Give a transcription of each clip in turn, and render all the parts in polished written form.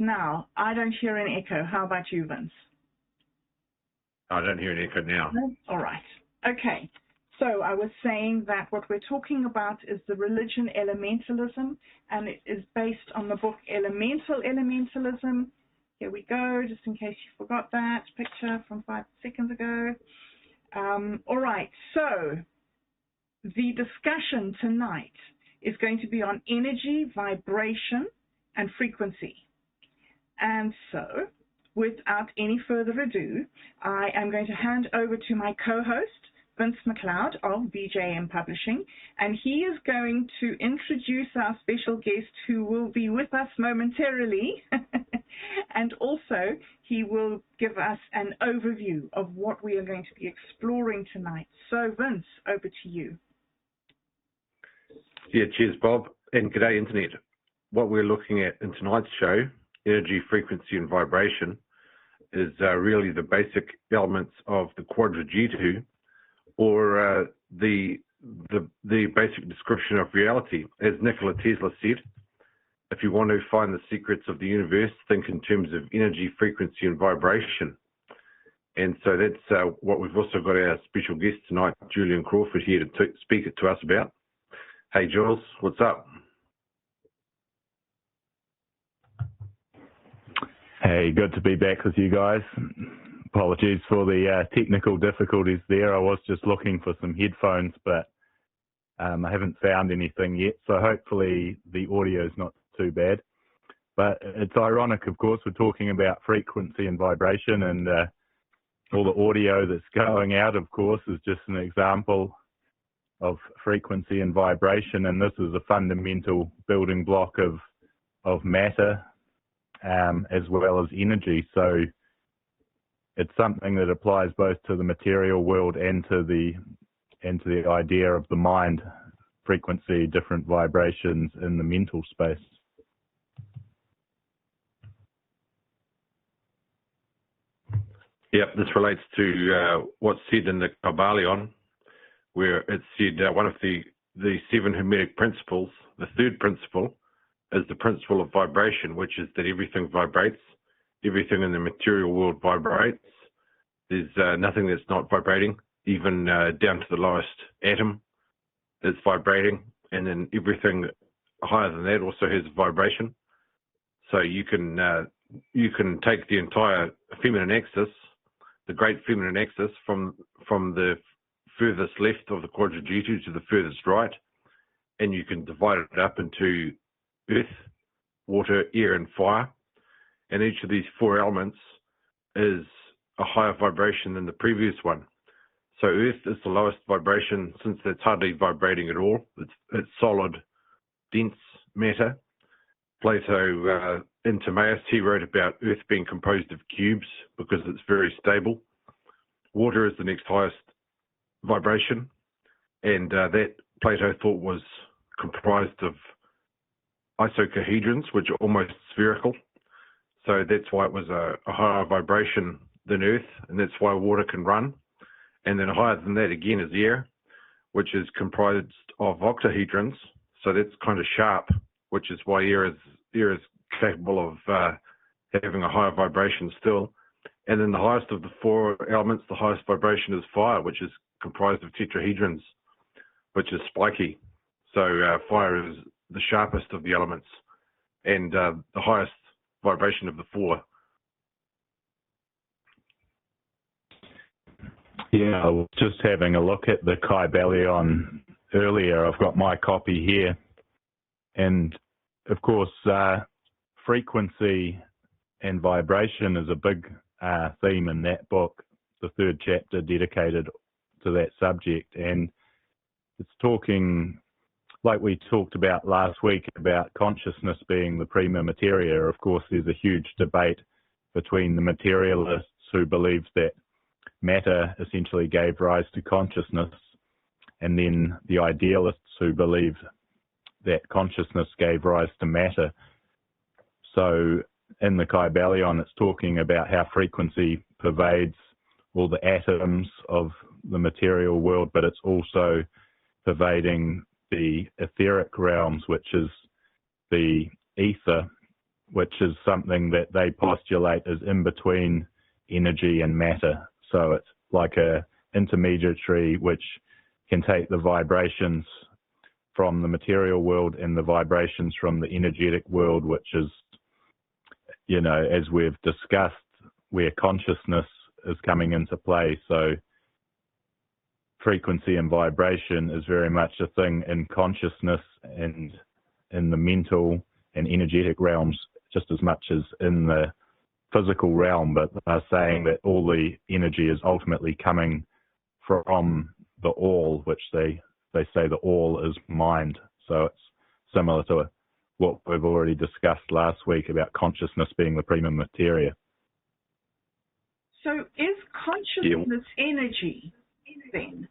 now. I don't hear an echo. How about you, Vince? I don't hear an echo now. No? All right. Okay. So I was saying that what we're talking about is the religion Elementalism, and it is based on the book Elementalism. Here we go, just in case you forgot that picture from 5 seconds ago. All right, so the discussion tonight is going to be on energy, vibration, and frequency. And so, without any further ado, I am going to hand over to my co-host, Vince McLeod of BJM Publishing, and he is going to introduce our special guest who will be with us momentarily, and also he will give us an overview of what we are going to be exploring tonight. So, Vince, over to you. Yeah, cheers, Bob, and g'day, Internet. What we're looking at in tonight's show, energy, frequency, and vibration, is really the basic elements of the quadrajitu, or the basic description of reality. As Nikola Tesla said, if you want to find the secrets of the universe, think in terms of energy, frequency, and vibration. And so that's what we've also got our special guest tonight, Julian Crawford, here to speak it to us about. Hey, Jules, what's up? Hey, good to be back with you guys. Apologies for the technical difficulties there. I was just looking for some headphones, but I haven't found anything yet, so hopefully the audio is not too bad. But it's ironic, of course, we're talking about frequency and vibration, and all the audio that's going out, of course, is just an example of frequency and vibration, and this is a fundamental building block of matter as well as energy. So it's something that applies both to the material world and to the idea of the mind, frequency, different vibrations in the mental space. Yep, this relates to what's said in the Kabbalion, where it's said one of the 7 Hermetic principles, the third principle, is the principle of vibration, which is that everything vibrates. Everything in the material world vibrates. There's nothing that's not vibrating, even down to the lowest atom is vibrating. And then everything higher than that also has vibration. So you can take the entire feminine axis, the great feminine axis, from the furthest left of the quadrajitu to the furthest right, and you can divide it up into earth, water, air, and fire. And each of these 4 elements is a higher vibration than the previous one. So earth is the lowest vibration, since it's hardly vibrating at all. It's solid, dense matter. Plato, in Timaeus, he wrote about earth being composed of cubes because it's very stable. Water is the next highest vibration, and that Plato thought was comprised of isocohedrons, which are almost spherical. So that's why it was a higher vibration than earth, and that's why water can run. And then higher than that again is air, which is comprised of octahedrons. So that's kind of sharp, which is why air is capable of having a higher vibration still. And then the highest of the 4 elements, the highest vibration is fire, which is comprised of tetrahedrons, which is spiky. So fire is the sharpest of the elements, and the highest vibration of the 4. Yeah, I was just having a look at the Kabbalion earlier. I've got my copy here. And, of course, frequency and vibration is a big theme in that book, the 3rd chapter dedicated to that subject. And it's talking, like we talked about last week, about consciousness being the prima materia. Of course, there's a huge debate between the materialists who believe that matter essentially gave rise to consciousness, and then the idealists who believe that consciousness gave rise to matter. So in the Kabbalion, it's talking about how frequency pervades all the atoms of the material world, but it's also pervading the etheric realms, which is the ether, which is something that they postulate is in between energy and matter. So it's like a intermediary which can take the vibrations from the material world and the vibrations from the energetic world, which is, you know, as we've discussed, where consciousness is coming into play. So frequency and vibration is very much a thing in consciousness and in the mental and energetic realms just as much as in the physical realm, but they're saying that all the energy is ultimately coming from the all, which they say the all is mind. So it's similar to what we've already discussed last week about consciousness being the prima materia. So is consciousness energy then?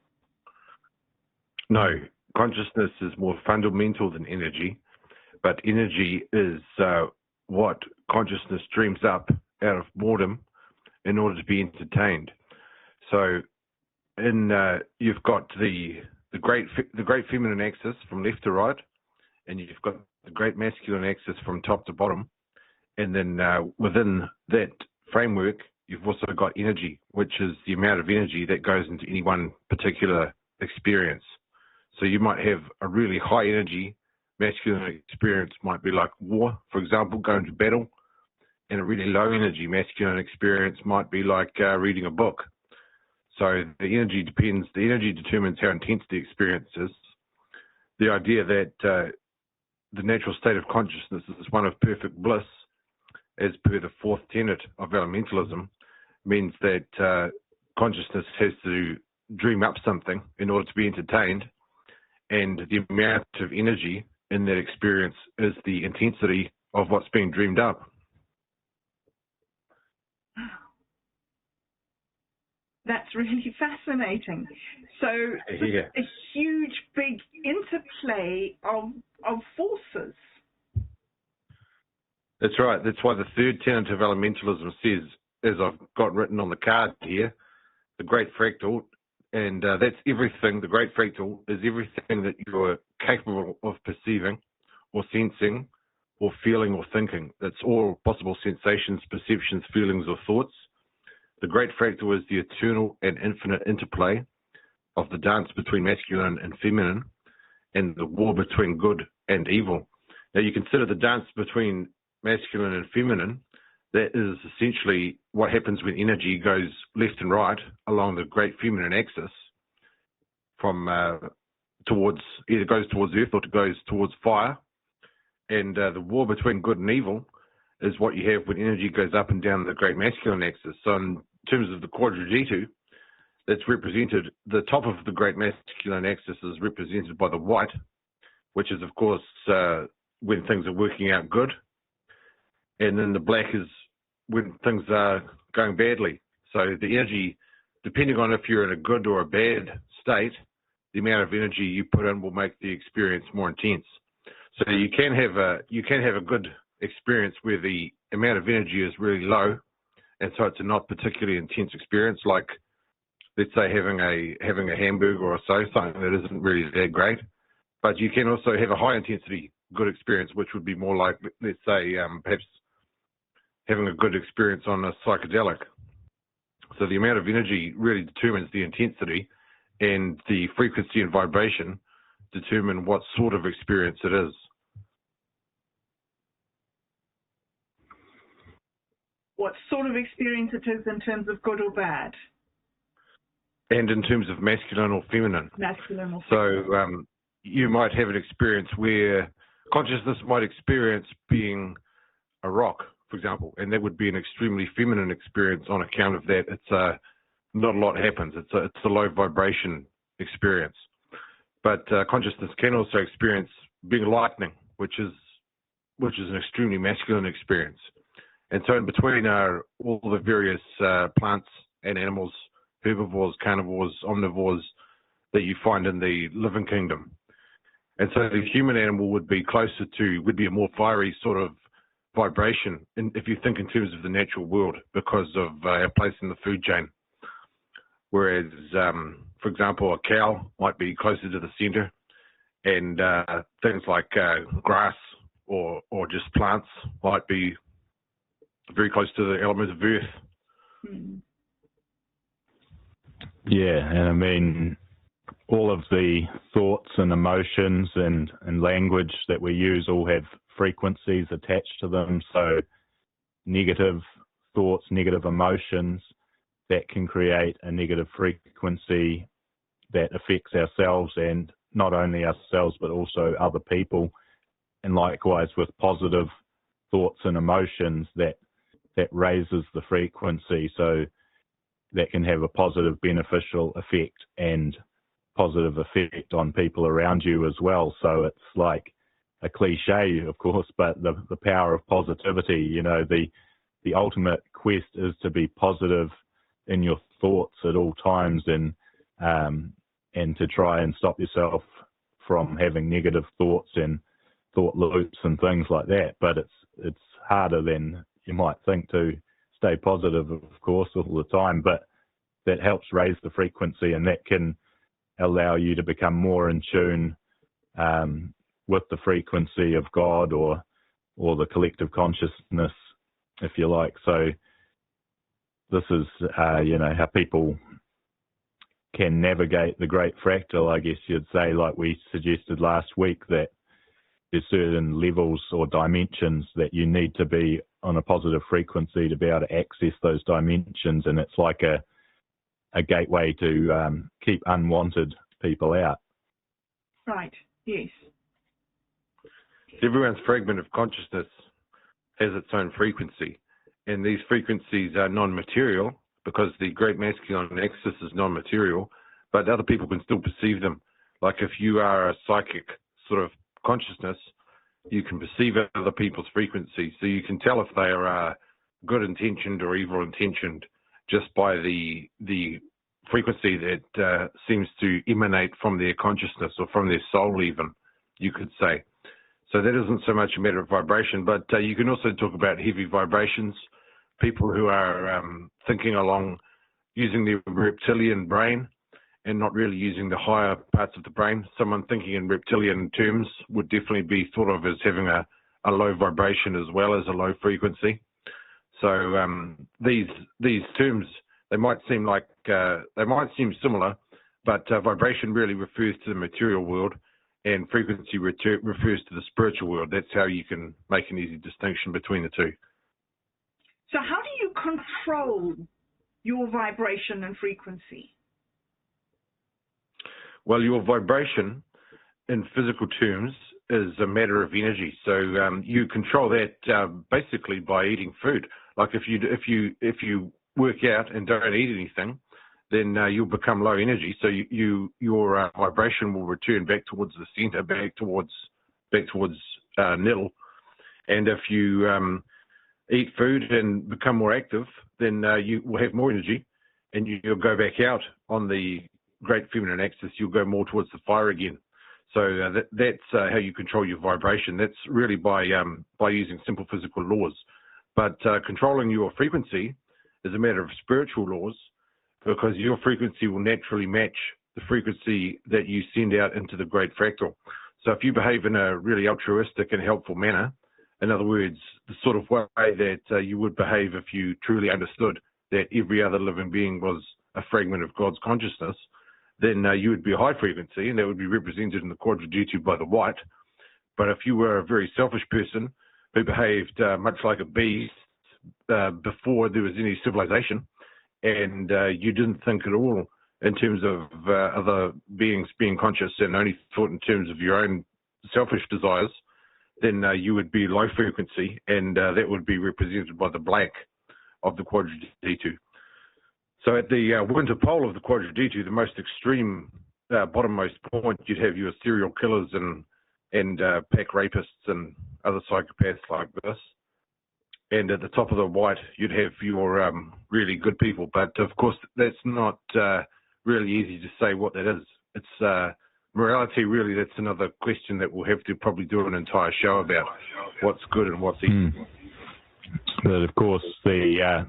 No, consciousness is more fundamental than energy, but energy is what consciousness dreams up out of boredom in order to be entertained. So you've got the great feminine axis from left to right, and you've got the great masculine axis from top to bottom, and then within that framework you've also got energy, which is the amount of energy that goes into any one particular experience. So you might have a really high energy masculine experience, might be like war, for example, going to battle, and a really low energy masculine experience might be like reading a book. So the energy determines how intense the experience is. The idea that the natural state of consciousness is one of perfect bliss, as per the fourth tenet of elementalism, means that consciousness has to dream up something in order to be entertained, and the amount of energy in that experience is the intensity of what's being dreamed up. That's really fascinating. So Yeah. a huge, big interplay of forces. That's right. That's why the third tenet of elementalism says, as I've got written on the card here, the great fractal, and that's everything. The great fractal is everything that you're capable of perceiving or sensing or feeling or thinking. That's all possible sensations, perceptions, feelings, or thoughts. The great fractal is the eternal and infinite interplay of the dance between masculine and feminine and the war between good and evil. Now, you consider the dance between masculine and feminine. That is essentially what happens when energy goes left and right along the great feminine axis from either goes towards earth or goes towards fire. And the war between good and evil is what you have when energy goes up and down the great masculine axis. So in terms of the quadrigetu, that's represented, the top of the great masculine axis is represented by the white, which is, of course, when things are working out good. And then the black is when things are going badly. So the energy, depending on if you're in a good or a bad state, the amount of energy you put in will make the experience more intense. So you can have a good experience where the amount of energy is really low, and so it's a not particularly intense experience, like, let's say, having a hamburger or so, something that isn't really that great. But you can also have a high intensity good experience, which would be more like, let's say, perhaps having a good experience on a psychedelic. So the amount of energy really determines the intensity, and the frequency and vibration determine what sort of experience it is. What sort of experience it is in terms of good or bad? And in terms of masculine or feminine. Masculine or feminine. So you might have an experience where consciousness might experience being a rock, for example, and that would be an extremely feminine experience on account of that. It's not a lot happens. It's a low vibration experience. But consciousness can also experience being lightning, which is an extremely masculine experience. And so in between are all the various plants and animals, herbivores, carnivores, omnivores that you find in the living kingdom. And so the human animal would be a more fiery sort of vibration, if you think in terms of the natural world, because of our place in the food chain. Whereas, for example, a cow might be closer to the center, and things like grass or just plants might be very close to the element of earth. Yeah, and I mean, all of the thoughts and emotions and language that we use all have frequencies attached to them. So negative thoughts, negative emotions, that can create a negative frequency that affects ourselves, and not only ourselves but also other people. And likewise with positive thoughts and emotions, that raises the frequency, so that can have a positive beneficial effect and positive effect on people around you as well. So it's like a cliche, of course, but the power of positivity, you know, the ultimate quest is to be positive in your thoughts at all times, and to try and stop yourself from having negative thoughts and thought loops and things like that. But it's harder than you might think to stay positive, of course, all the time. But that helps raise the frequency, and that can allow you to become more in tune with the frequency of God or the collective consciousness, if you like. So this is, you know, how people can navigate the great fractal, I guess you'd say, like we suggested last week, that there's certain levels or dimensions that you need to be on a positive frequency to be able to access those dimensions, and it's like a gateway to keep unwanted people out. Right, yes. Everyone's fragment of consciousness has its own frequency, and these frequencies are non-material because the great masculine axis is non-material, but other people can still perceive them. Like if you are a psychic sort of consciousness, you can perceive other people's frequencies, so you can tell if they are good intentioned or evil intentioned just by the frequency that seems to emanate from their consciousness or from their soul, even, you could say. So that isn't so much a matter of vibration, but you can also talk about heavy vibrations, people who are thinking along using their reptilian brain and not really using the higher parts of the brain. Someone thinking in reptilian terms would definitely be thought of as having a low vibration as well as a low frequency. So these terms, they might seem like they might seem similar, but vibration really refers to the material world, and frequency refers to the spiritual world. That's how you can make an easy distinction between the two. So how do you control your vibration and frequency? Well, your vibration in physical terms is a matter of energy. So you control that basically by eating food. Like if you work out and don't eat anything, then you'll become low energy. So your vibration will return back towards the center, back towards nil. And if you eat food and become more active, then you will have more energy, and you'll go back out on the great feminine axis. You'll go more towards the fire again. So that's how you control your vibration. That's really by using simple physical laws. But controlling your frequency is a matter of spiritual laws, because your frequency will naturally match the frequency that you send out into the great fractal. So if you behave in a really altruistic and helpful manner, in other words, the sort of way that you would behave if you truly understood that every other living being was a fragment of God's consciousness, then you would be a high frequency, and that would be represented in the quadriditu by the white. But if you were a very selfish person who behaved much like a beast before there was any civilization, and you didn't think at all in terms of other beings being conscious and only thought in terms of your own selfish desires, then you would be low frequency, and that would be represented by the black of the quadriditu. So at the winter pole of the quadriditu, the most extreme bottommost point, you'd have your serial killers and pack rapists and other psychopaths like this. And at the top of the white, you'd have your really good people. But of course, that's not really easy to say what that is. It's morality, really. That's another question that we'll have to probably do an entire show about, what's good and what's evil. But of course, the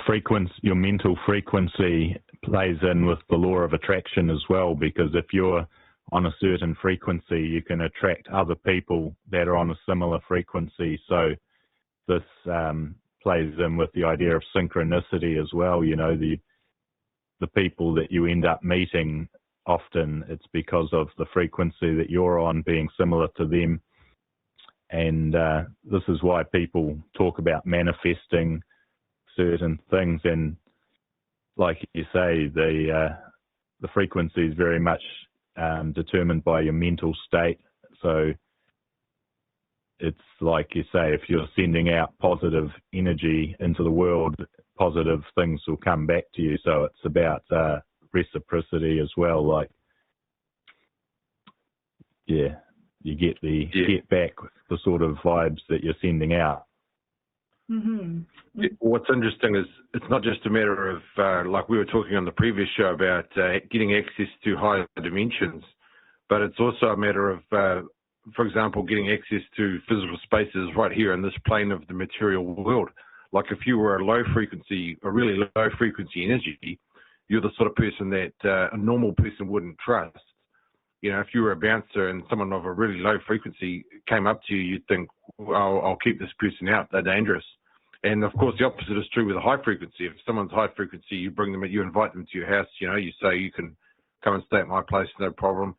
frequency, your mental frequency, plays in with the law of attraction as well, because if you're on a certain frequency, you can attract other people that are on a similar frequency. So this plays in with the idea of synchronicity as well. You know, the people that you end up meeting, often it's because of the frequency that you're on being similar to them. And this is why people talk about manifesting certain things. And like you say, the frequency is very much determined by your mental state. So it's like you say, if you're sending out positive energy into the world, positive things will come back to you. So it's about reciprocity as well. Like, yeah, you get get back the sort of vibes that you're sending out. Mm-hmm. What's interesting is it's not just a matter of, like we were talking on the previous show about getting access to higher dimensions, but it's also a matter of, for example, getting access to physical spaces right here in this plane of the material world. Like if you were a really low frequency energy, you're the sort of person that a normal person wouldn't trust. You know, if you were a bouncer and someone of a really low frequency came up to you, you'd think, well, I'll keep this person out, they're dangerous. And of course, the opposite is true with a high frequency. If someone's high frequency, you invite them to your house, you know, you say you can come and stay at my place, no problem.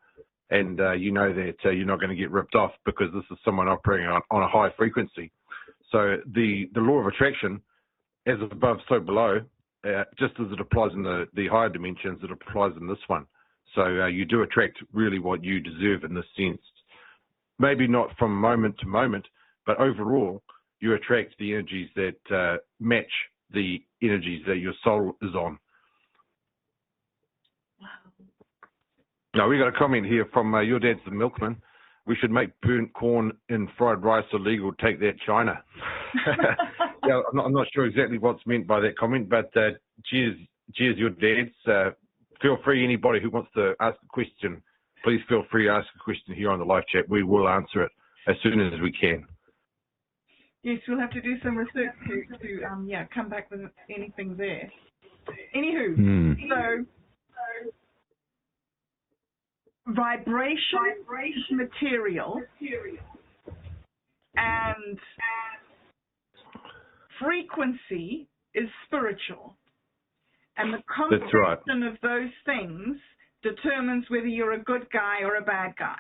And you know that you're not going to get ripped off because this is someone operating on a high frequency. So the law of attraction, as above, so below, just as it applies in the higher dimensions, it applies in this one. So you do attract really what you deserve in this sense. Maybe not from moment to moment, but overall, you attract the energies that match the energies that your soul is on. Now, we got a comment here from your dad's the milkman. We should make burnt corn in fried rice illegal. Take that, China. Yeah, I'm not sure exactly what's meant by that comment, but cheers, your dads. Feel free, anybody who wants to ask a question, please feel free to ask a question here on the live chat. We will answer it as soon as we can. Yes, we'll have to do some research to come back with anything there. Anywho, so vibration is material and frequency is spiritual. And the combination of those things determines whether you're a good guy or a bad guy.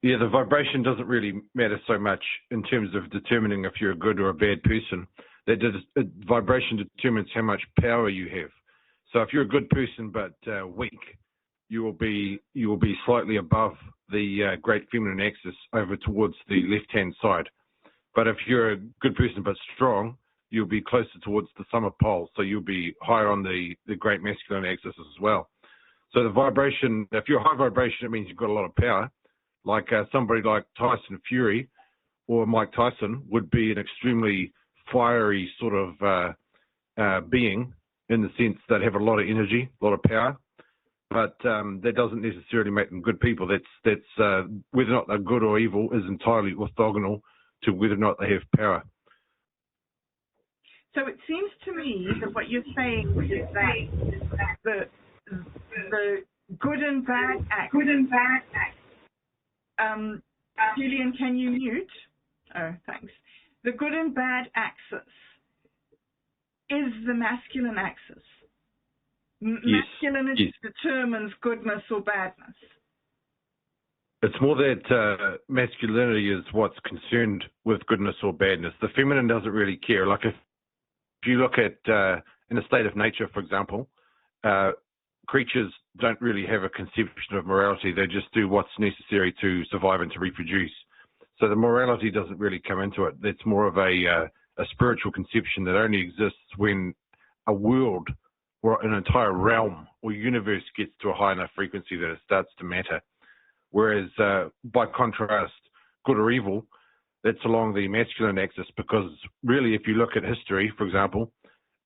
Yeah, the vibration doesn't really matter so much in terms of determining if you're a good or a bad person. Vibration determines how much power you have. So if you're a good person but weak, you will be slightly above the great feminine axis over towards the left-hand side. But if you're a good person but strong, you'll be closer towards the summer pole, so you'll be higher on the great masculine axis as well. So the vibration, if you're high vibration, it means you've got a lot of power. Like somebody like Tyson Fury or Mike Tyson would be an extremely fiery sort of being, in the sense that have a lot of energy, a lot of power. But that doesn't necessarily make them good people. That's whether or not they're good or evil is entirely orthogonal to whether or not they have power. So it seems to me that what you're saying is that the good and bad axis. Julian, can you mute? Oh, thanks. The good and bad axis is the masculine axis. Masculinity determines goodness or badness. It's more that masculinity is what's concerned with goodness or badness. The feminine doesn't really care. Like if you look at in a state of nature, for example, creatures don't really have a conception of morality. They just do what's necessary to survive and to reproduce. So the morality doesn't really come into it. It's more of a spiritual conception that only exists when a world or an entire realm or universe gets to a high enough frequency that it starts to matter. Whereas by contrast, good or evil, that's along the masculine axis, because really if you look at history, for example,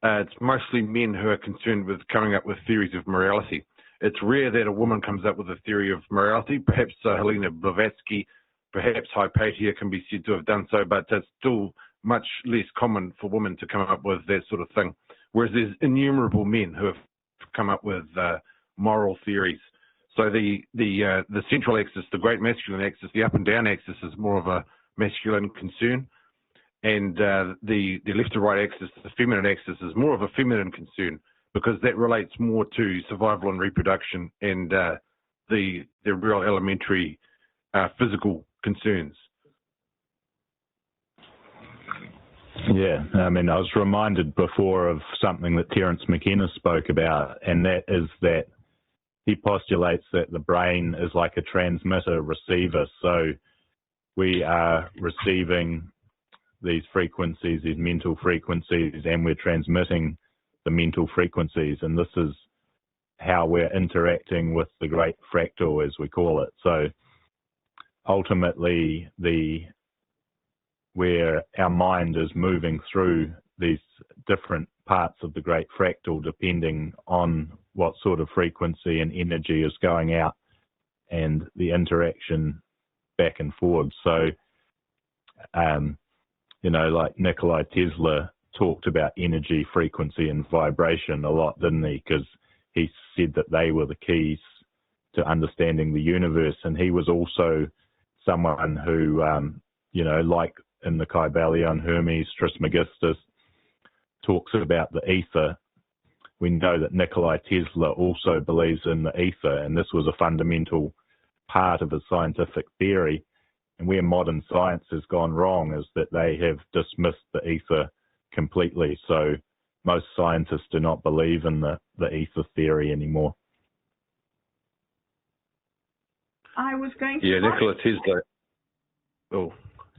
it's mostly men who are concerned with coming up with theories of morality. It's rare that a woman comes up with a theory of morality. Perhaps Helena Blavatsky, perhaps Hypatia can be said to have done so, but it's still much less common for women to come up with that sort of thing. Whereas there's innumerable men who have come up with moral theories. So the central axis, the great masculine axis, the up and down axis is more of a masculine concern, and the left to right axis, the feminine axis, is more of a feminine concern, because that relates more to survival and reproduction and the real elementary physical concerns. Yeah, I mean, I was reminded before of something that Terence McKenna spoke about, and that is that he postulates that the brain is like a transmitter-receiver. So we are receiving these frequencies, these mental frequencies, and we're transmitting the mental frequencies, and this is how we're interacting with the great fractal, as we call it. So ultimately, where our mind is moving through these different parts of the great fractal, depending on what sort of frequency and energy is going out and the interaction back and forward. So, you know, like Nikola Tesla talked about energy, frequency, and vibration a lot, didn't he? Because he said that they were the keys to understanding the universe. And he was also someone who, you know, like in the Kybalion, Hermes Trismegistus, talks about the ether. We know that Nikola Tesla also believes in the ether, and this was a fundamental part of his scientific theory. And where modern science has gone wrong is that they have dismissed the ether completely. So most scientists do not believe in the ether theory anymore. I was going to... Yeah, Nikola Tesla. Oh,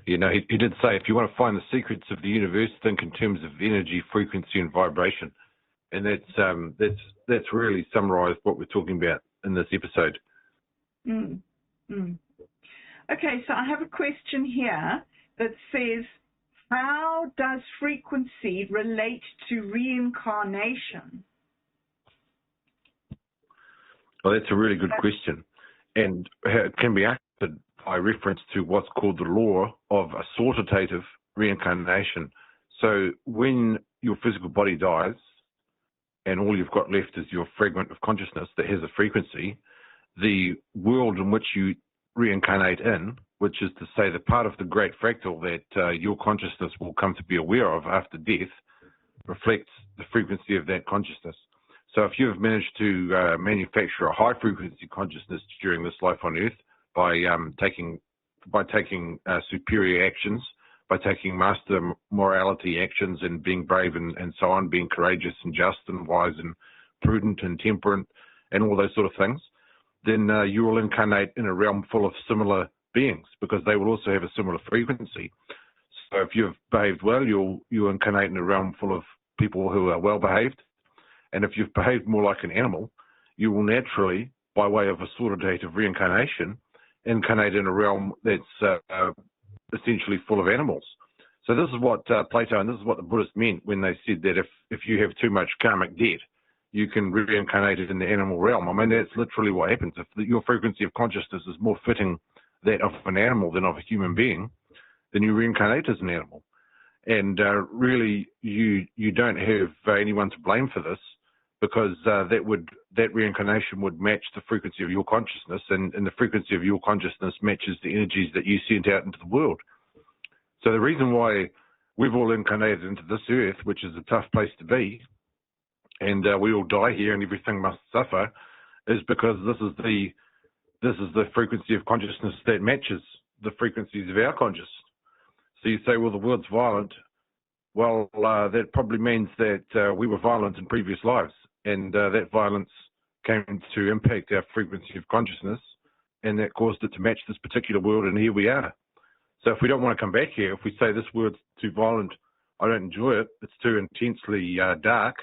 you know, he did say, if you want to find the secrets of the universe, think in terms of energy, frequency, and vibration. And that's really summarised what we're talking about in this episode. Okay, so I have a question here that says, how does frequency relate to reincarnation? Well, that's a really good question. And it can be answered by reference to what's called the law of assortative reincarnation. So when your physical body dies and all you've got left is your fragment of consciousness that has a frequency, the world in which you reincarnate in, which is to say the part of the great fractal that your consciousness will come to be aware of after death, reflects the frequency of that consciousness. So if you have managed to manufacture a high frequency consciousness during this life on Earth by taking superior actions, by taking master morality actions and being brave and so on, being courageous and just and wise and prudent and temperate and all those sort of things, then you will incarnate in a realm full of similar beings, because they will also have a similar frequency. So if you've behaved well, you'll incarnate in a realm full of people who are well behaved. And if you've behaved more like an animal, you will naturally, by way of assortative reincarnation, incarnate in a realm that's essentially full of animals. So this is what Plato and this is what the Buddhists meant when they said that if you have too much karmic debt, you can reincarnate it in the animal realm. I mean, that's literally what happens. If your frequency of consciousness is more fitting that of an animal than of a human being, then you reincarnate as an animal. And really, you don't have anyone to blame for this, because that reincarnation would match the frequency of your consciousness, and the frequency of your consciousness matches the energies that you sent out into the world. So the reason why we've all incarnated into this earth, which is a tough place to be, and we all die here and everything must suffer, is because this is the frequency of consciousness that matches the frequencies of our consciousness. So you say, well, the world's violent. Well, that probably means that we were violent in previous lives, and that violence came to impact our frequency of consciousness, and that caused it to match this particular world, and here we are. So if we don't want to come back here, if we say this world's too violent, I don't enjoy it, it's too intensely dark,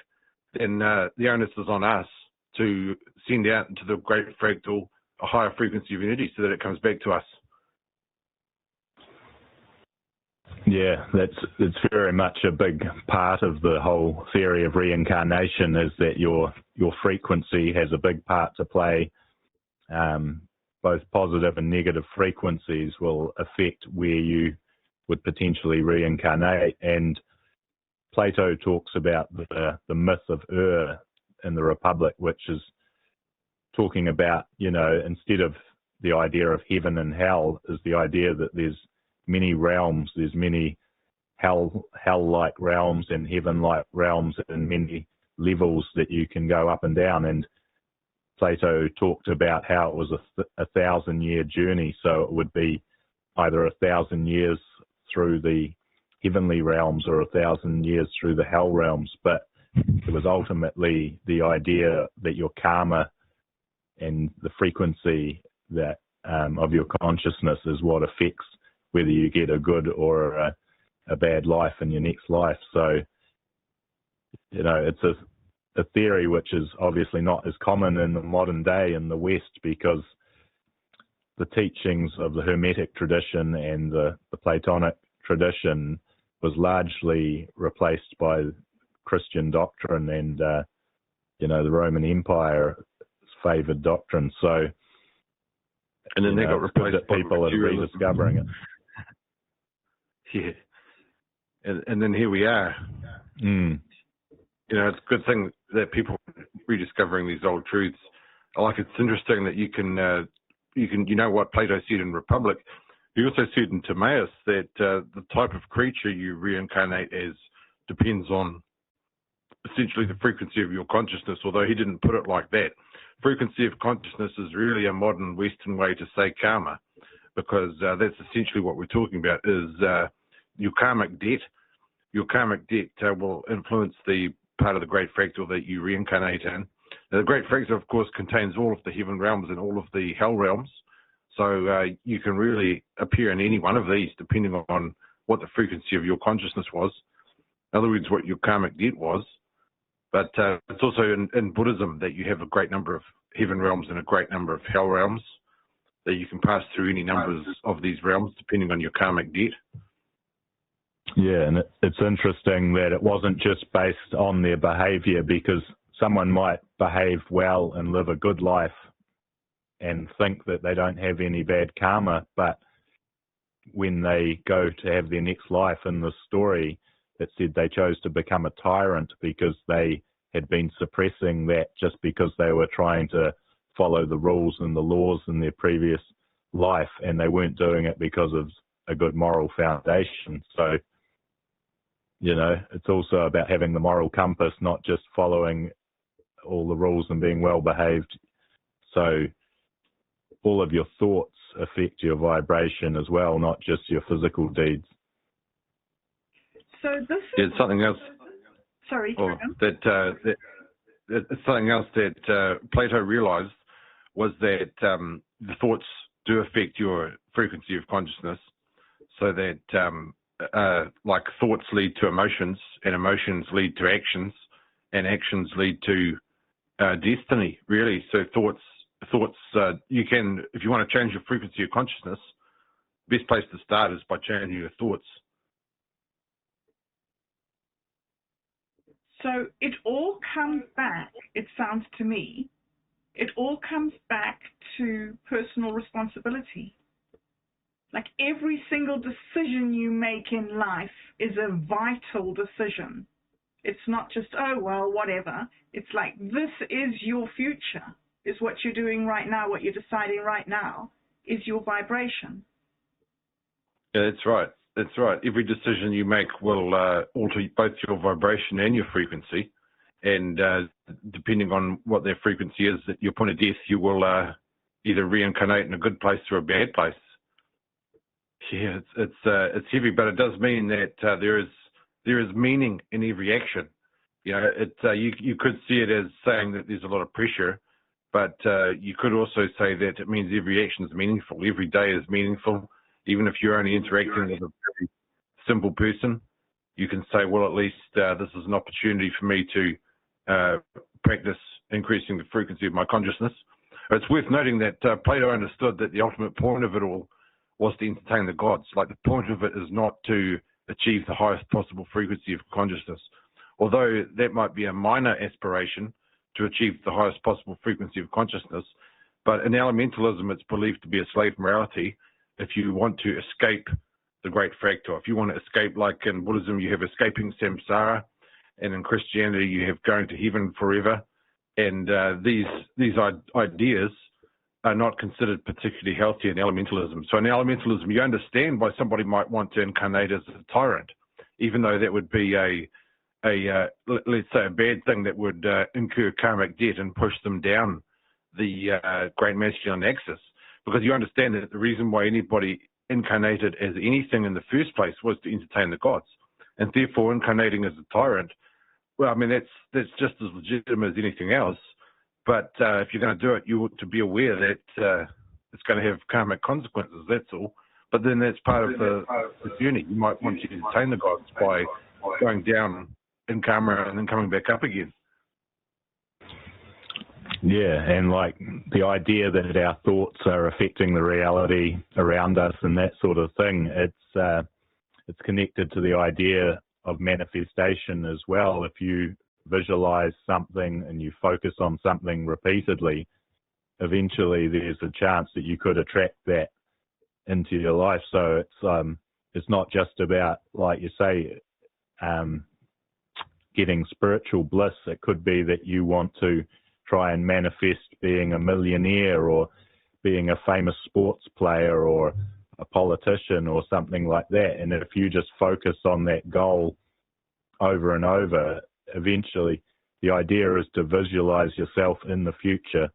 then the onus is on us to send out into the great fractal a higher frequency of energy so that it comes back to us. Yeah, it's very much a big part of the whole theory of reincarnation, is that your frequency has a big part to play. Both positive and negative frequencies will affect where you would potentially reincarnate. And Plato talks about the myth of in the Republic, which is talking about, instead of the idea of heaven and hell, is the idea that there's many realms, there's many hell-like realms and heaven-like realms, and many levels that you can go up and down. And Plato talked about how it was a 1,000-year journey, so it would be either 1,000 years through the heavenly realms or 1,000 years through the hell realms. But it was ultimately the idea that your karma and the frequency that of your consciousness is what affects whether you get a good or a bad life in your next life. So, it's a theory which is obviously not as common in the modern day in the West, because the teachings of the Hermetic tradition and the Platonic tradition was largely replaced by Christian doctrine and, the Roman Empire's favoured doctrine. So, and then they got replaced by people are rediscovering it. Yeah. And then here we are. Mm. It's a good thing that people are rediscovering these old truths. It's interesting that you can what Plato said in Republic. He also said in Timaeus that the type of creature you reincarnate as depends on essentially the frequency of your consciousness, although he didn't put it like that. Frequency of consciousness is really a modern Western way to say karma, because that's essentially what we're talking about, is your karmic debt. Your karmic debt will influence the part of the Great Fractal that you reincarnate in. Now, the Great Fractal, of course, contains all of the heaven realms and all of the hell realms. So you can really appear in any one of these depending on what the frequency of your consciousness was. In other words, what your karmic debt was. But it's also in Buddhism that you have a great number of heaven realms and a great number of hell realms, that you can pass through any numbers of these realms depending on your karmic debt. Yeah, and it's interesting that it wasn't just based on their behavior, because someone might behave well and live a good life and think that they don't have any bad karma, but when they go to have their next life in the story, it said they chose to become a tyrant because they had been suppressing that just because they were trying to follow the rules and the laws in their previous life, and they weren't doing it because of a good moral foundation. So, it's also about having the moral compass, not just following all the rules and being well behaved. So all of your thoughts affect your vibration as well, not just your physical deeds. So this is something else. Sorry, it's something else that Plato realized was that the thoughts do affect your frequency of consciousness, so that like thoughts lead to emotions, and emotions lead to actions, and actions lead to destiny, really. So thoughts, you can, if you want to change your frequency of consciousness, best place to start is by changing your thoughts. So it all comes back, it sounds to me, it all comes back to personal responsibility. Like every single decision you make in life is a vital decision. It's not just, oh, well, whatever. It's like, this is your future, is what you're doing right now, what you're deciding right now is your vibration. Yeah, that's right. That's right. Every decision you make will alter both your vibration and your frequency. And depending on what their frequency is, at your point of death, you will either reincarnate in a good place or a bad place. Yeah, it's heavy, but it does mean that there is meaning in every action. You could see it as saying that there's a lot of pressure, but you could also say that it means every action is meaningful. Every day is meaningful. Even if you're only interacting with a very simple person, you can say, well, at least this is an opportunity for me to practice increasing the frequency of my consciousness. It's worth noting that Plato understood that the ultimate point of it all was to entertain the gods. Like, the point of it is not to achieve the highest possible frequency of consciousness. Although that might be a minor aspiration to achieve the highest possible frequency of consciousness, but in elementalism, it's believed to be a slave morality. If you want to escape the great fractal, if you want to escape, like in Buddhism, you have escaping samsara, and in Christianity, you have going to heaven forever, And these ideas are not considered particularly healthy in elementalism. So in elementalism, you understand why somebody might want to incarnate as a tyrant, even though that would be let's say a bad thing that would incur karmic debt and push them down the great masculine axis. Because you understand that the reason why anybody incarnated as anything in the first place was to entertain the gods. And therefore incarnating as a tyrant, well, I mean, that's just as legitimate as anything else. But if you're going to do it, you ought to be aware that it's going to have karmic consequences, that's all. But then that's part of the journey. You might want to entertain the gods by going down in karma and then coming back up again. Yeah, and like the idea that our thoughts are affecting the reality around us and that sort of thing, it's connected to the idea of manifestation as well. If you visualize something and you focus on something repeatedly, eventually there's a chance that you could attract that into your life. So it's not just about, like you say, getting spiritual bliss. It could be that you want to try and manifest being a millionaire or being a famous sports player or a politician or something like that. And if you just focus on that goal over and over, eventually the idea is to visualize yourself in the future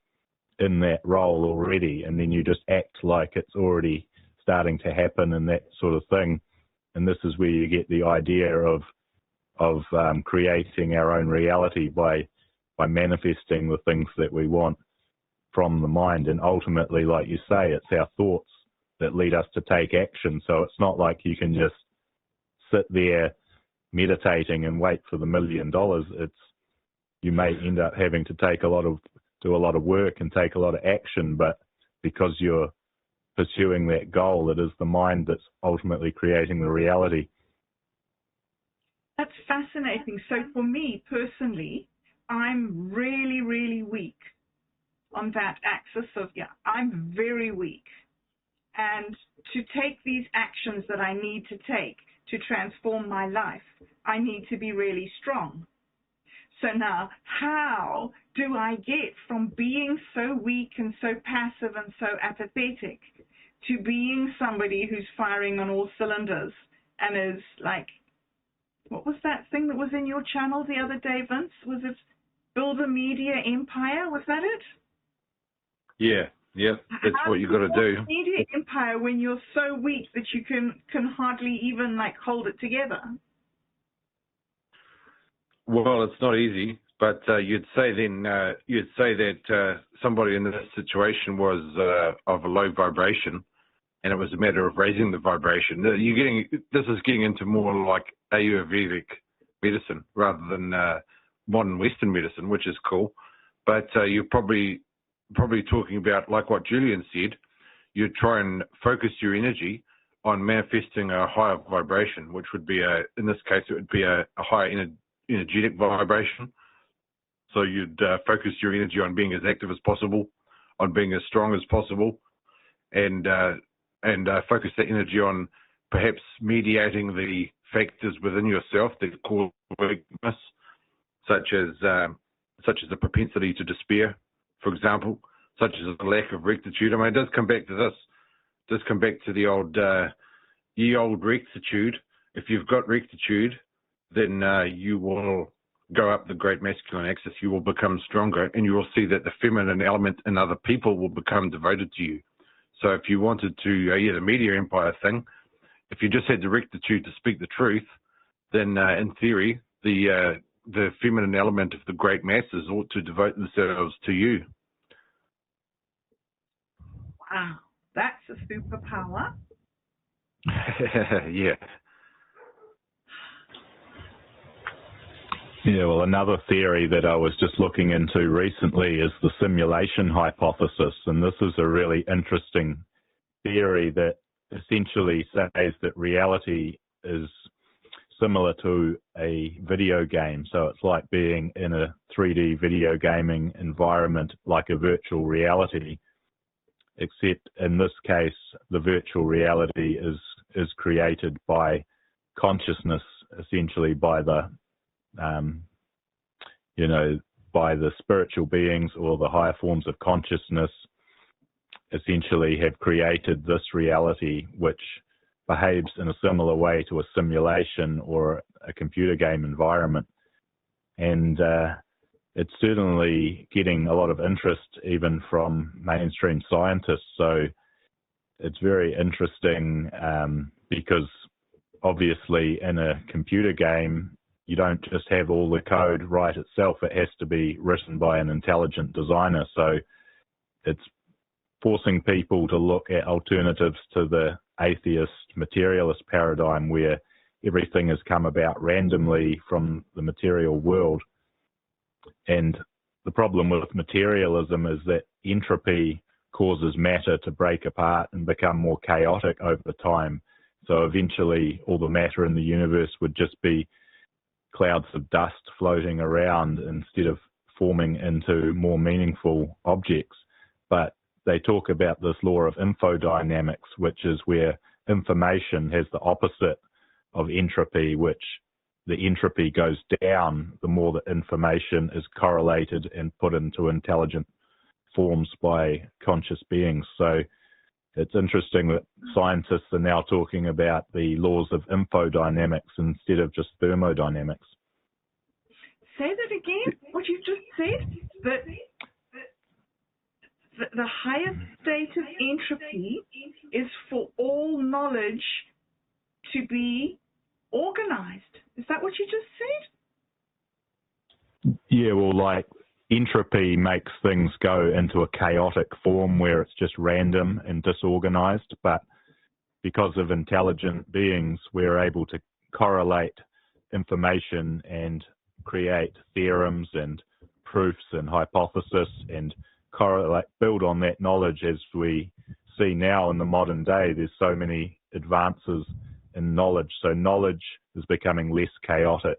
in that role already, and then you just act like it's already starting to happen and that sort of thing. And this is where you get the idea of creating our own reality by manifesting the things that we want from the mind. And ultimately, like you say, it's our thoughts that lead us to take action. So it's not like you can just sit there meditating and wait for the $1 million. You may end up having to do a lot of work and take a lot of action, but because you're pursuing that goal, it is the mind that's ultimately creating the reality. That's fascinating. So for me personally, I'm really, really weak on that axis of, I'm very weak. And to take these actions that I need to take to transform my life, I need to be really strong. So now, how do I get from being so weak and so passive and so apathetic to being somebody who's firing on all cylinders and is like, what was that thing that was in your channel the other day, Vince? Was it Build a Media Empire? Was that it? Yeah, that's what you got to do. How do you build a media empire when you're so weak that you can hardly even like hold it together? Well, it's not easy, but you'd say that somebody in this situation was of a low vibration, and it was a matter of raising the vibration. This is getting into more like Ayurvedic medicine rather than modern Western medicine, which is cool. But you're probably talking about, like what Julian said, you try and focus your energy on manifesting a higher vibration, which would be in this case, it would be a higher energetic vibration. So you'd focus your energy on being as active as possible, on being as strong as possible, and focus that energy on perhaps mediating the factors within yourself that cause weakness, such as a propensity to despair, for example, such as a lack of rectitude. I mean, it does come back to this. It does come back to the old ye old rectitude. If you've got rectitude, then you will go up the great masculine axis. You will become stronger, and you will see that the feminine element in other people will become devoted to you. So if you wanted to, the media empire thing, if you just had the rectitude to speak the truth, then in theory, the feminine element of the great masses ought to devote themselves to you. Wow, that's a superpower. Yeah. Yeah, well, another theory that I was just looking into recently is the simulation hypothesis, and this is a really interesting theory that essentially says that reality is similar to a video game. So it's like being in a 3D video gaming environment, like a virtual reality, except in this case, the virtual reality is created by consciousness, essentially by the by the spiritual beings or the higher forms of consciousness essentially have created this reality which behaves in a similar way to a simulation or a computer game environment. And it's certainly getting a lot of interest even from mainstream scientists. So it's very interesting because obviously in a computer game, you don't just have all the code write itself. It has to be written by an intelligent designer. So it's forcing people to look at alternatives to the atheist materialist paradigm where everything has come about randomly from the material world. And the problem with materialism is that entropy causes matter to break apart and become more chaotic over time. So eventually all the matter in the universe would just be clouds of dust floating around instead of forming into more meaningful objects. But they talk about this law of infodynamics, which is where information has the opposite of entropy, which the entropy goes down the more that information is correlated and put into intelligent forms by conscious beings. So it's interesting that scientists are now talking about the laws of infodynamics instead of just thermodynamics. Say that again, what you just said? The highest state of entropy is for all knowledge to be organized. Is that what you just said? Yeah, well, like entropy makes things go into a chaotic form where it's just random and disorganized, but because of intelligent beings, we're able to correlate information and create theorems and proofs and hypotheses and correlate, build on that knowledge. As we see now in the modern day, there's so many advances in knowledge. So knowledge is becoming less chaotic,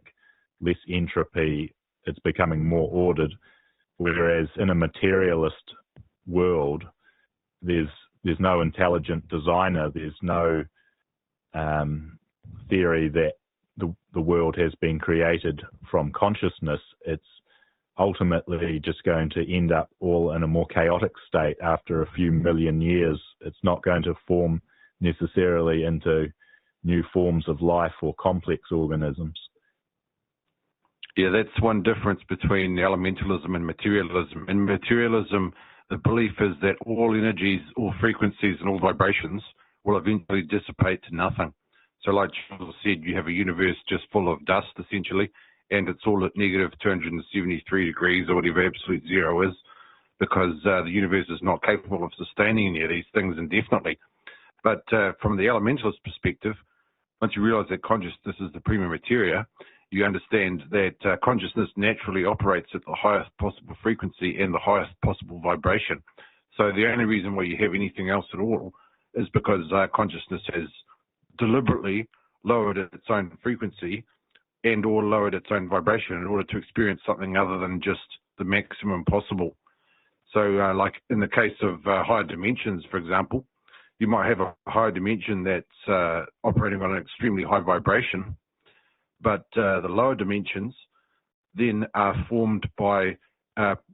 less entropy, it's becoming more ordered. Whereas in a materialist world, there's no intelligent designer, there's no theory that the world has been created from consciousness. It's ultimately just going to end up all in a more chaotic state after a few million years. It's not going to form necessarily into new forms of life or complex organisms. Yeah, that's one difference between elementalism and materialism. In materialism, the belief is that all energies, all frequencies, and all vibrations will eventually dissipate to nothing. So like Charles said, you have a universe just full of dust, essentially, and it's all at negative 273 degrees or whatever absolute zero is, because the universe is not capable of sustaining any of these things indefinitely. But from the elementalist perspective, once you realize that consciousness is the prima materia, you understand that consciousness naturally operates at the highest possible frequency and the highest possible vibration. So the only reason why you have anything else at all is because consciousness has deliberately lowered its own frequency and or lowered its own vibration in order to experience something other than just the maximum possible. So like in the case of higher dimensions, for example, you might have a higher dimension that's operating on an extremely high vibration, but the lower dimensions then are formed by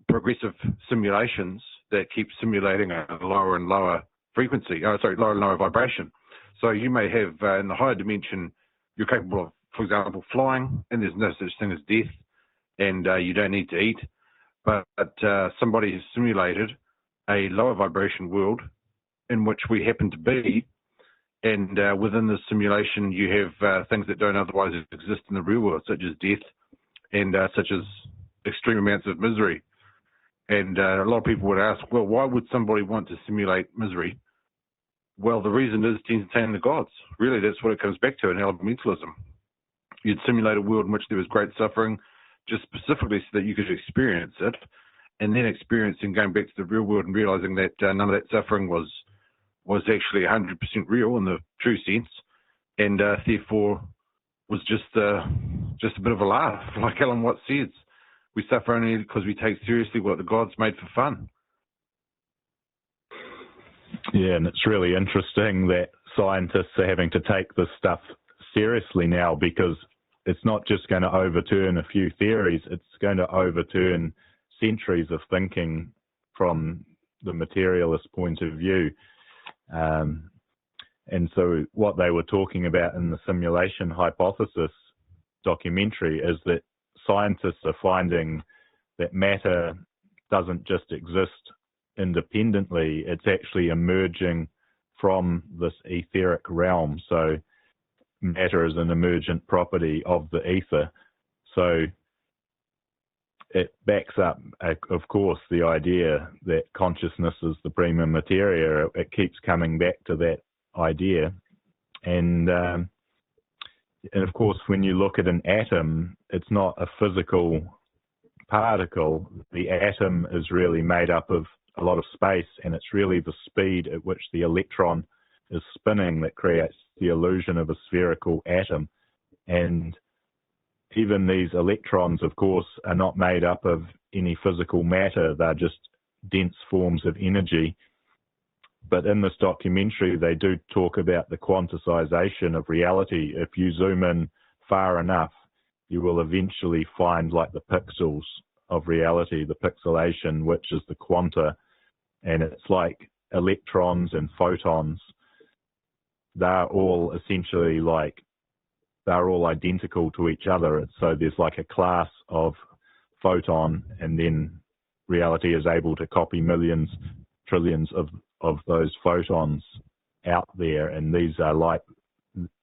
progressive simulations that keep simulating a lower and lower frequency, lower and lower vibration. So you may have in the higher dimension, you're capable of, for example, flying, and there's no such thing as death, and you don't need to eat. But somebody has simulated a lower vibration world in which we happen to be, and within the simulation you have things that don't otherwise exist in the real world, such as death and such as extreme amounts of misery. And a lot of people would ask, well, why would somebody want to simulate misery? Well, the reason is to entertain the gods. Really, that's what it comes back to in elementalism. You'd simulate a world in which there was great suffering, just specifically so that you could experience it, and then experiencing going back to the real world and realizing that none of that suffering was actually 100% real in the true sense, and therefore was just a bit of a laugh. Like Alan Watts says, we suffer only because we take seriously what the gods made for fun. Yeah, and it's really interesting that scientists are having to take this stuff seriously now, because it's not just going to overturn a few theories, it's going to overturn centuries of thinking from the materialist point of view. And so what they were talking about in the simulation hypothesis documentary is that scientists are finding that matter doesn't just exist independently, it's actually emerging from this etheric realm. So matter is an emergent property of the ether. So it backs up, of course, the idea that consciousness is the prima materia. It keeps coming back to that idea. And of course, when you look at an atom, it's not a physical particle. The atom is really made up of a lot of space, and it's really the speed at which the electron is spinning that creates the illusion of a spherical atom. And even these electrons, of course, are not made up of any physical matter. They're just dense forms of energy. But in this documentary, they do talk about the quantization of reality. If you zoom in far enough, you will eventually find like the pixels of reality, the pixelation, which is the quanta. And it's like electrons and photons. They're all essentially like, they're all identical to each other. So there's like a class of photon, and then reality is able to copy millions, trillions of those photons out there. And these are like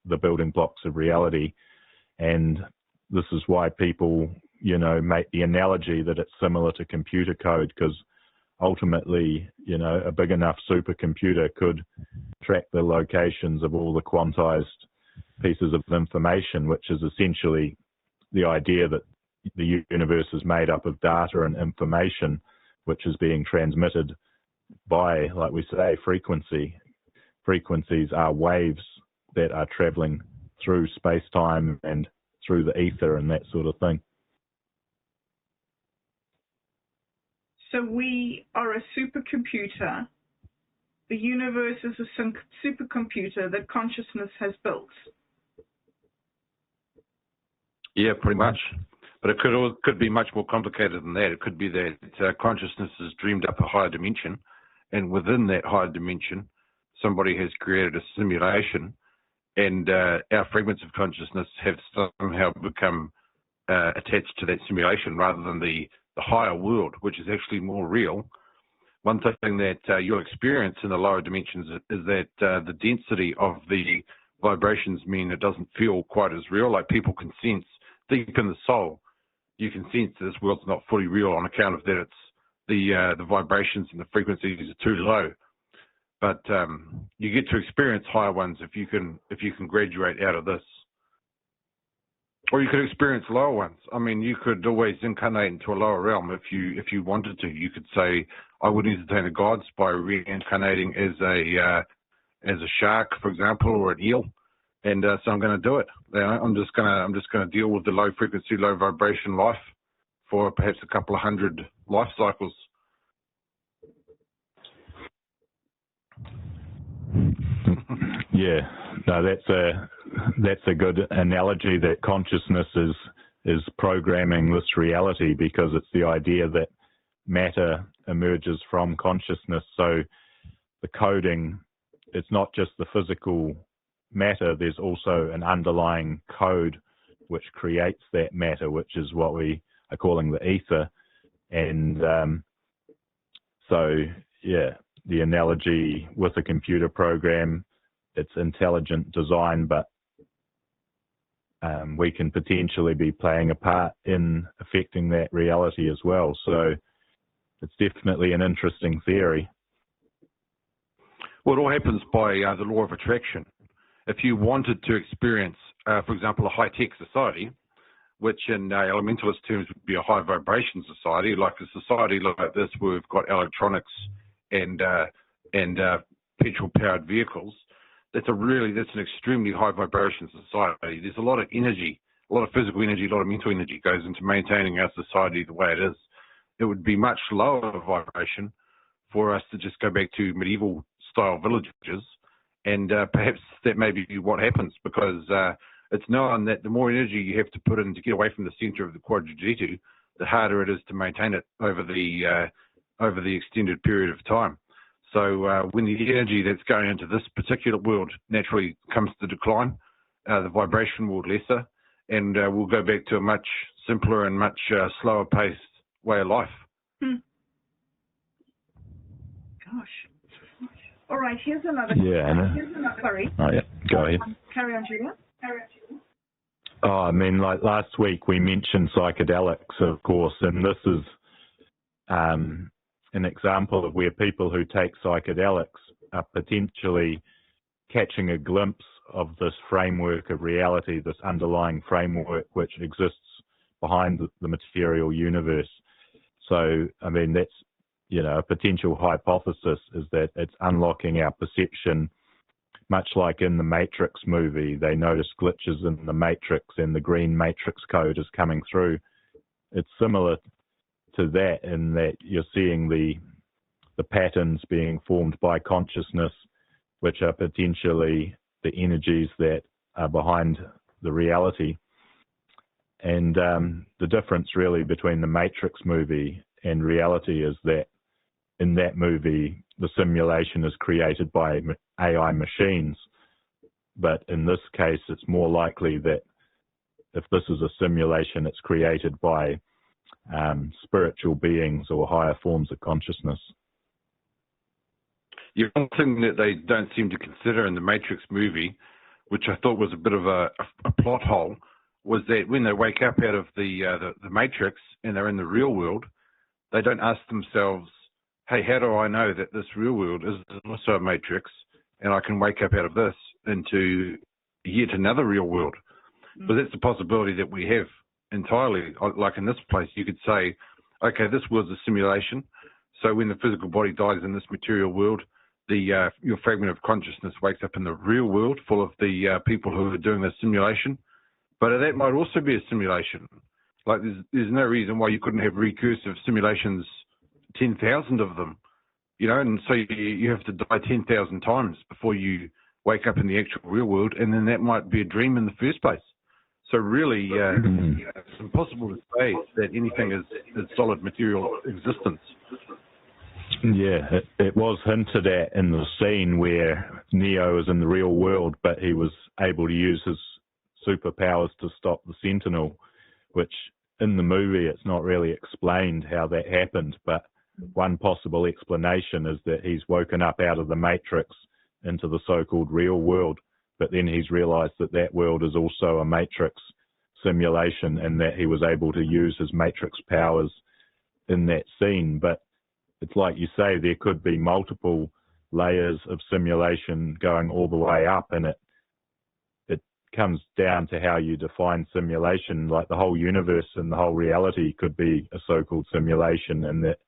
the building blocks of reality. And this is why people, you know, make the analogy that it's similar to computer code, because ultimately, you know, a big enough supercomputer could track the locations of all the quantized pieces of information, which is essentially the idea that the universe is made up of data and information, which is being transmitted by, like we say, frequency. Frequencies are waves that are traveling through space-time and through the ether and that sort of thing. So we are a supercomputer. The universe is a supercomputer that consciousness has built. Yeah, pretty much. But it could be much more complicated than that. It could be that consciousness has dreamed up a higher dimension, and within that higher dimension, somebody has created a simulation, and our fragments of consciousness have somehow become attached to that simulation rather than the higher world, which is actually more real. One thing that you'll experience in the lower dimensions is that the density of the vibrations mean it doesn't feel quite as real. Like people can sense deep in the soul, you can sense that this world's not fully real on account of that it's the vibrations and the frequencies are too low. But you get to experience higher ones if you can graduate out of this. Or you could experience lower ones. I mean, you could always incarnate into a lower realm if you wanted to. You could say, I would entertain the gods by reincarnating as a shark, for example, or an eel, and so I'm going to do it. I'm just going to deal with the low frequency, low vibration life for perhaps a couple of hundred life cycles. Yeah, no, that's a good analogy, that consciousness is programming this reality, because it's the idea that matter emerges from consciousness. So the coding, it's not just the physical matter, there's also an underlying code which creates that matter, which is what we are calling the ether. And so, yeah, the analogy with a computer program, it's intelligent design, but we can potentially be playing a part in affecting that reality as well. So it's definitely an interesting theory. Well, it all happens by the law of attraction. If you wanted to experience, for example, a high-tech society, which in elementalist terms would be a high vibration society, like a society like this where we've got electronics and petrol-powered vehicles, that's an extremely high vibration society. There's a lot of energy, a lot of physical energy, a lot of mental energy goes into maintaining our society the way it is. It would be much lower vibration for us to just go back to medieval style villages, and perhaps that may be what happens, because it's known that the more energy you have to put in to get away from the center of the quadrigetu, the harder it is to maintain it over the extended period of time. So when the energy that's going into this particular world naturally comes to decline, the vibration will lesser, and we'll go back to a much simpler and much slower paced way of life. Gosh. All right, here's another. Sorry. Oh, yeah. Go ahead. Carry on, Julia. Oh, I mean, like last week we mentioned psychedelics, of course, and this is an example of where people who take psychedelics are potentially catching a glimpse of this framework of reality, this underlying framework which exists behind the material universe. So, I mean, that's, a potential hypothesis is that it's unlocking our perception, much like in the Matrix movie. They notice glitches in the Matrix and the green Matrix code is coming through. It's similar to that in that you're seeing the patterns being formed by consciousness, which are potentially the energies that are behind the reality. And the difference really between the Matrix movie and reality is that in that movie, the simulation is created by AI machines. But in this case, it's more likely that if this is a simulation, it's created by spiritual beings or higher forms of consciousness. Yeah, one thing that they don't seem to consider in the Matrix movie, which I thought was a bit of a plot hole, was that when they wake up out of the Matrix and they're in the real world, they don't ask themselves, hey, how do I know that this real world is also a Matrix and I can wake up out of this into yet another real world? But that's a possibility that we have entirely. Like in this place, you could say, okay, this world's a simulation. So when the physical body dies in this material world, your fragment of consciousness wakes up in the real world full of the people who are doing the simulation. But that might also be a simulation. Like there's no reason why you couldn't have recursive simulations, 10,000 of them, and so you have to die 10,000 times before you wake up in the actual real world, and then that might be a dream in the first place. So really, it's impossible to say that anything is solid material existence. Yeah, it was hinted at in the scene where Neo is in the real world, but he was able to use his superpowers to stop the Sentinel, which in the movie it's not really explained how that happened, but one possible explanation is that he's woken up out of the Matrix into the so-called real world, but then he's realized that that world is also a Matrix simulation and that he was able to use his Matrix powers in that scene. But it's like you say, there could be multiple layers of simulation going all the way up, and it comes down to how you define simulation. Like the whole universe and the whole reality could be a so-called simulation, and that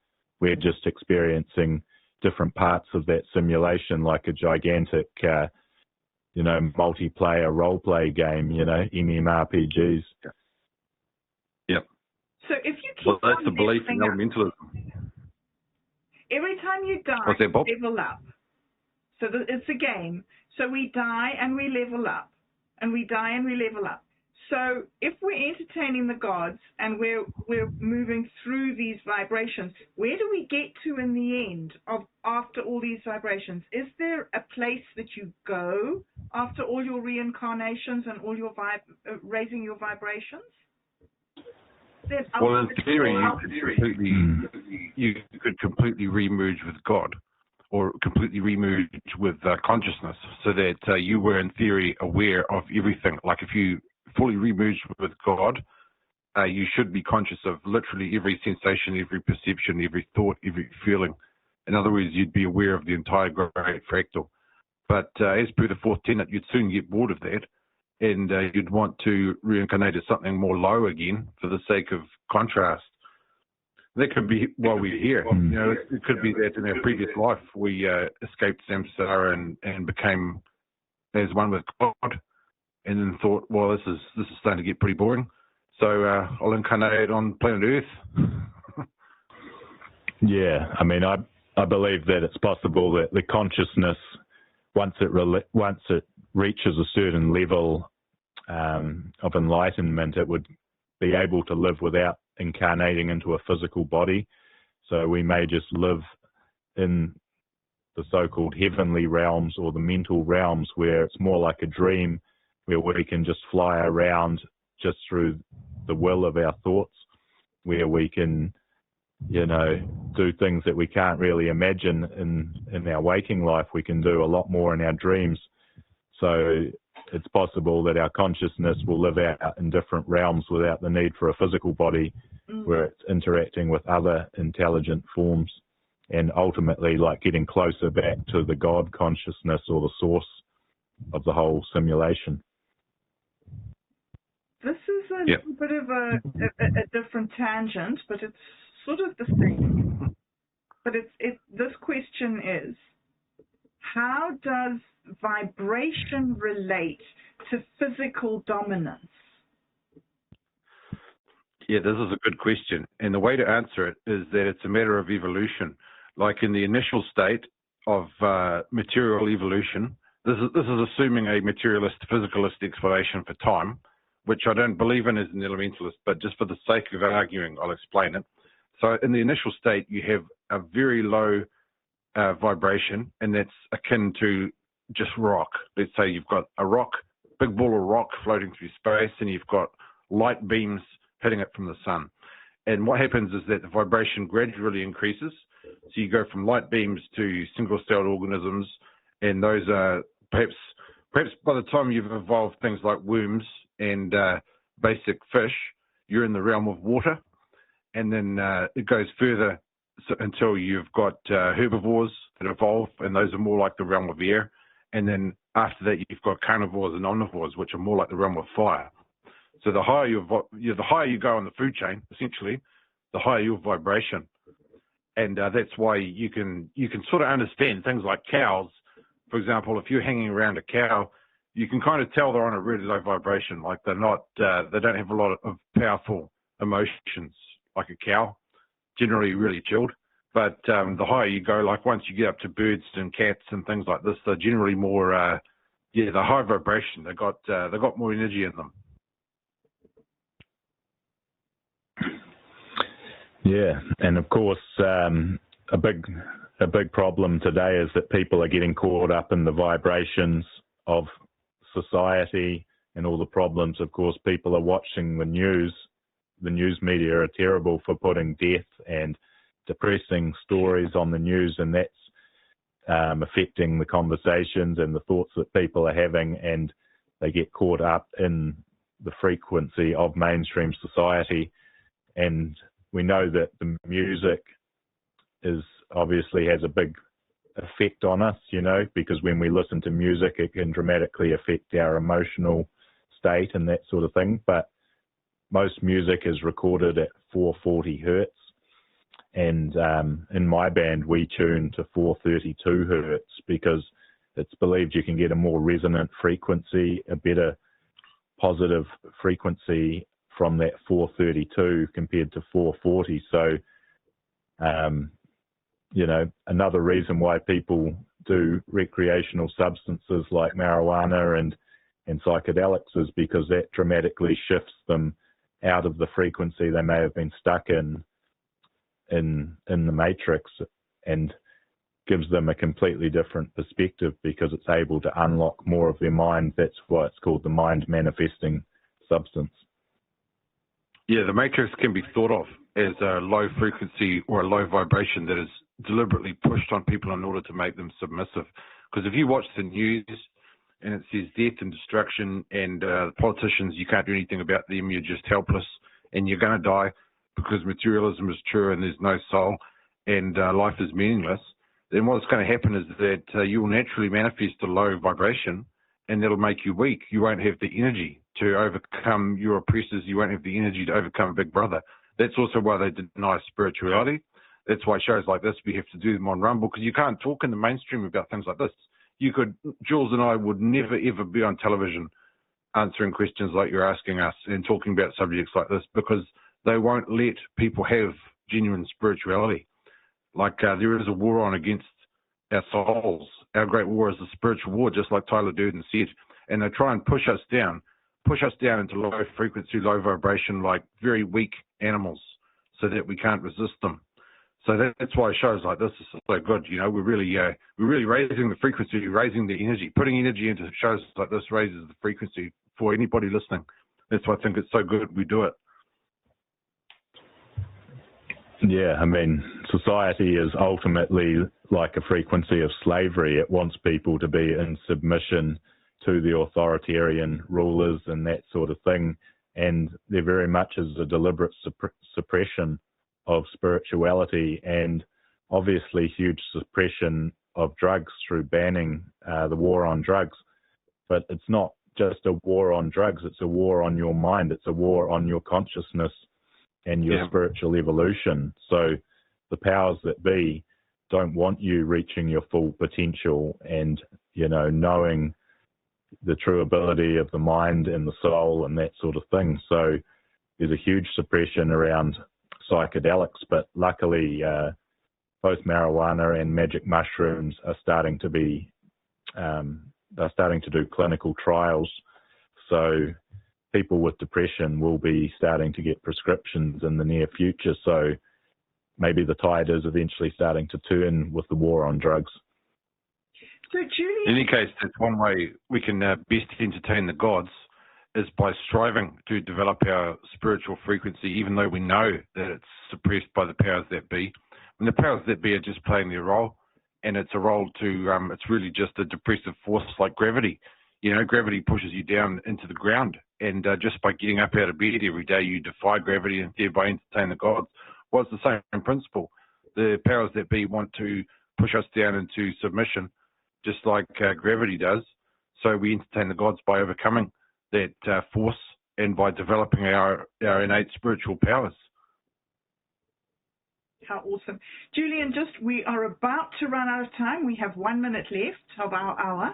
we're just experiencing different parts of that simulation, like a gigantic, multiplayer role-play game, MMORPGs. Yep. So if you keep that's the belief in elementalism. Every time you die, What's that, Bob? level up. So it's a game. So we die and we level up. And we die and we level up. So if we're entertaining the gods and we're moving through these vibrations, where do we get to in the end after all these vibrations? Is there a place that you go after all your reincarnations and all your raising your vibrations? Well, in theory, you could completely re-merge with God, or completely re-merge with consciousness, so that you were, in theory, aware of everything. Like if you fully re-merged with God, you should be conscious of literally every sensation, every perception, every thought, every feeling. In other words, you'd be aware of the entire great fractal. But as per the fourth tenet, you'd soon get bored of that, and you'd want to reincarnate as something more low again for the sake of contrast. That could be why we're here. It could be that in our previous life we escaped samsara and became as one with God, and then thought, well, this is starting to get pretty boring, so I'll incarnate on planet Earth. Yeah, I mean, I believe that it's possible that the consciousness, once it reaches a certain level of enlightenment, it would be able to live without incarnating into a physical body. So we may just live in the so-called heavenly realms or the mental realms, where it's more like a dream, where we can just fly around just through the will of our thoughts, where we can, do things that we can't really imagine in our waking life. We can do a lot more in our dreams. So it's possible that our consciousness will live out in different realms without the need for a physical body, where it's interacting with other intelligent forms, and ultimately like getting closer back to the God consciousness or the source of the whole simulation. This is a little bit of a different tangent, but it's sort of the same. But this question is, how does vibration relate to physical dominance? Yeah, this is a good question. And the way to answer it is that it's a matter of evolution. Like in the initial state of material evolution, this is assuming a materialist, physicalist explanation for time, which I don't believe in as an elementalist, but just for the sake of arguing, I'll explain it. So in the initial state, you have a very low vibration, and that's akin to just rock. Let's say you've got a rock, big ball of rock floating through space, and you've got light beams hitting it from the sun. And what happens is that the vibration gradually increases. So you go from light beams to single-celled organisms, and those are perhaps by the time you've evolved things like worms and basic fish, you're in the realm of water. And then it goes further until you've got herbivores that evolve, and those are more like the realm of air. And then after that, you've got carnivores and omnivores, which are more like the realm of fire. So the higher the higher you go on the food chain, essentially, the higher your vibration. And that's why you can sort of understand things like cows. For example, if you're hanging around a cow, you can kind of tell they're on a really low vibration. Like they don't have a lot of powerful emotions like a cow, generally really chilled. But the higher you go, like once you get up to birds and cats and things like this, they're generally more, the high vibration. They got more energy in them. Yeah, and of course, a big problem today is that people are getting caught up in the vibrations of society and all the problems. Of course, people are watching the news. The news media are terrible for putting death and depressing stories on the news, and that's affecting the conversations and the thoughts that people are having, and they get caught up in the frequency of mainstream society. And we know that the music obviously has a big effect on us, because when we listen to music, it can dramatically affect our emotional state and that sort of thing. But most music is recorded at 440 hertz. And in my band, we tune to 432 hertz because it's believed you can get a more resonant frequency, a better positive frequency from that 432 compared to 440. So, another reason why people do recreational substances like marijuana and psychedelics is because that dramatically shifts them out of the frequency they may have been stuck in the matrix, and gives them a completely different perspective because it's able to unlock more of their mind. That's why it's called the mind manifesting substance. Yeah, the matrix can be thought of as a low frequency or a low vibration that is deliberately pushed on people in order to make them submissive. Because if you watch the news and it says death and destruction and politicians, you can't do anything about them, you're just helpless and you're going to die because materialism is true and there's no soul and life is meaningless, then what's going to happen is that you will naturally manifest a low vibration, and that'll make you weak. You won't have the energy to overcome your oppressors. You won't have the energy to overcome Big Brother. That's also why they deny spirituality. That's why shows like this, we have to do them on Rumble, because you can't talk in the mainstream about things like this. Jules and I would never, ever be on television answering questions like you're asking us and talking about subjects like this, because they won't let people have genuine spirituality. Like there is a war on against our souls. Our great war is a spiritual war, just like Tyler Durden said. And they try and push us down into low frequency, low vibration, like very weak animals. so that we can't resist them. So that's why shows like this is so good. You know, we're really raising the frequency, raising the energy, putting energy into shows like this raises the frequency for anybody listening. That's why I think it's so good we do it. Yeah, I mean, society is ultimately like a frequency of slavery. It wants people to be in submission to the authoritarian rulers and that sort of thing. And there very much is a deliberate suppression of spirituality, and obviously huge suppression of drugs through banning the war on drugs. But it's not just a war on drugs, it's a war on your mind, it's a war on your consciousness and your spiritual evolution. So the powers that be don't want you reaching your full potential and, you know, knowing the true ability of the mind and the soul and that sort of thing. So there's a huge suppression around psychedelics, but luckily both marijuana and magic mushrooms are starting to be they're starting to do clinical trials. So people with depression will be starting to get prescriptions in the near future. So maybe the tide is eventually starting to turn with the war on drugs. So, Julie, in any case, that's one way we can best entertain the gods is by striving to develop our spiritual frequency, even though we know that it's suppressed by the powers that be. And the powers that be are just playing their role, and it's a role to, it's really just a depressive force like gravity. You know, gravity pushes you down into the ground, and just by getting up out of bed every day, you defy gravity and thereby entertain the gods. Well, it's the same principle. The powers that be want to push us down into submission, just like gravity does. So we entertain the gods by overcoming that force and by developing our innate spiritual powers. How awesome. Julian, we are about to run out of time. We have 1 minute left of our hour.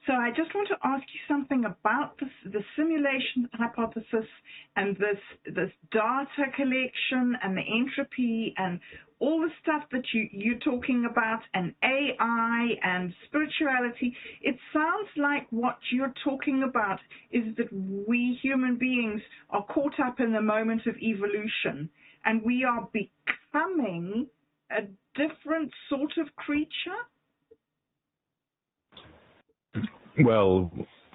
So I just want to ask you something about the simulation hypothesis and this data collection and the entropy and all the stuff that you're talking about, and AI and spirituality. It sounds like what you're talking about is that we human beings are caught up in the moment of evolution, and we are becoming a different sort of creature. Well,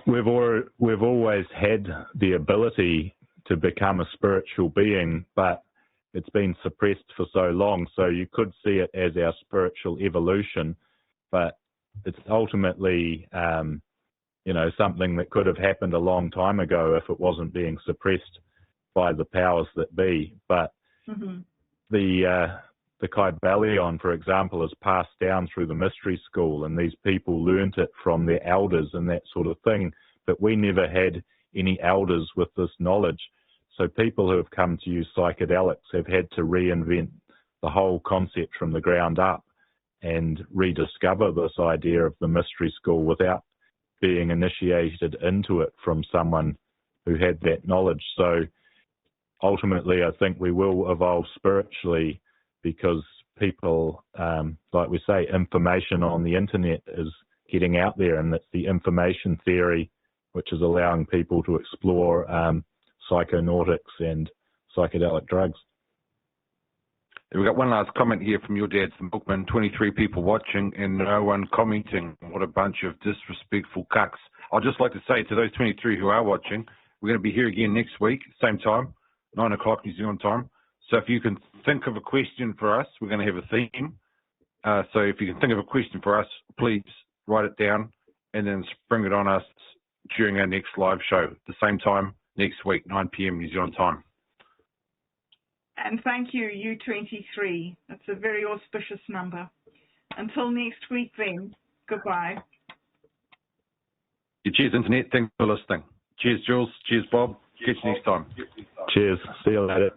we've always had the ability to become a spiritual being, but it's been suppressed for so long. So you could see it as our spiritual evolution, but it's ultimately, you know, something that could have happened a long time ago if it wasn't being suppressed by the powers that be. But the Kybalion, for example, is passed down through the mystery school, and these people learnt it from their elders and that sort of thing. But we never had any elders with this knowledge. So people who have come to use psychedelics have had to reinvent the whole concept from the ground up and rediscover this idea of the mystery school without being initiated into it from someone who had that knowledge. So ultimately, I think we will evolve spiritually, because people, like we say, information on the internet is getting out there, and it's the information theory which is allowing people to explore psychonautics and psychedelic drugs. We've got one last comment here from your dad, from Bookman. 23 people watching and no one commenting. What a bunch of disrespectful cucks. I'd just like to say to those 23 who are watching, we're going to be here again next week, same time, 9 o'clock New Zealand time. So if you can think of a question for us, we're going to have a theme. So if you can think of a question for us, please write it down and then spring it on us during our next live show, the same time next week, 9 p.m. New Zealand time. And thank you, U23. That's a very auspicious number. Until next week then, goodbye. Cheers, Internet. Thanks for listening. Cheers, Jules. Cheers, Bob. Catch you next time. Cheers. See you later.